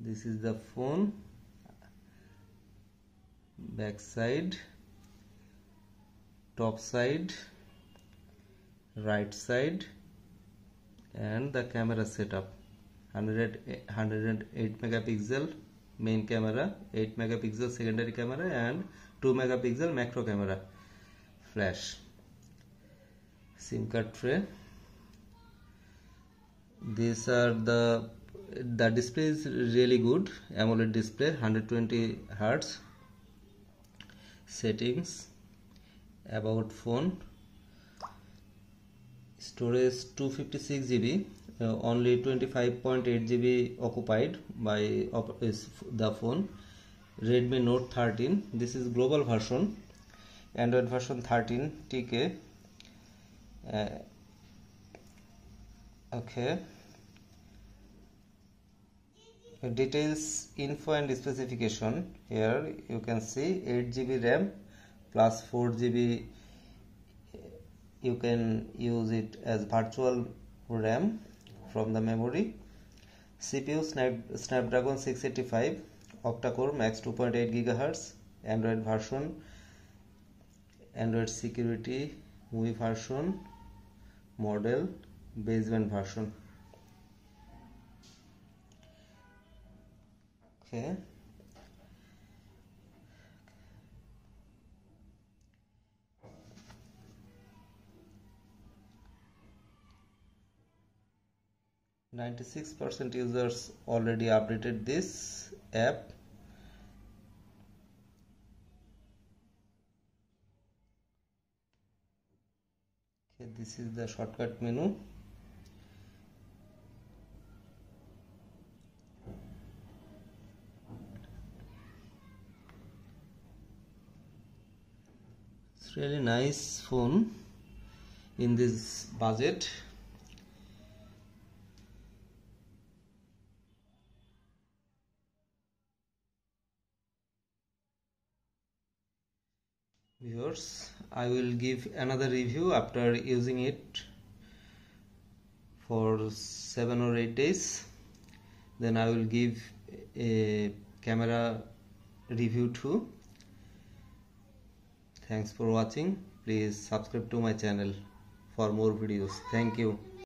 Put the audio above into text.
This is the phone, back side, top side, right side, and the camera setup. 108 megapixel main camera, 8 megapixel secondary camera, and 2 megapixel macro camera. Flash. SIM card tray. These are the display is really good, AMOLED display, 120 Hz. Settings, about phone, storage 256 GB, only 25.8 GB occupied by the phone. Redmi Note 13, this is global version, Android version 13 TK. Okay, details, info and specification. Here you can see 8 GB RAM plus 4 GB. You can use it as virtual RAM from the memory. CPU Snapdragon 685, octa-core, max 2.8 GHz. Android version, Android security, MIUI version, model, baseband version. Okay. %96 users already updated this app. Okay, this is the shortcut menu. It's really nice phone in this budget. Viewers, I will give another review after using it for 7 or 8 days. Then I will give a camera review too. Thanks for watching. Please subscribe to my channel for more videos. Thank you.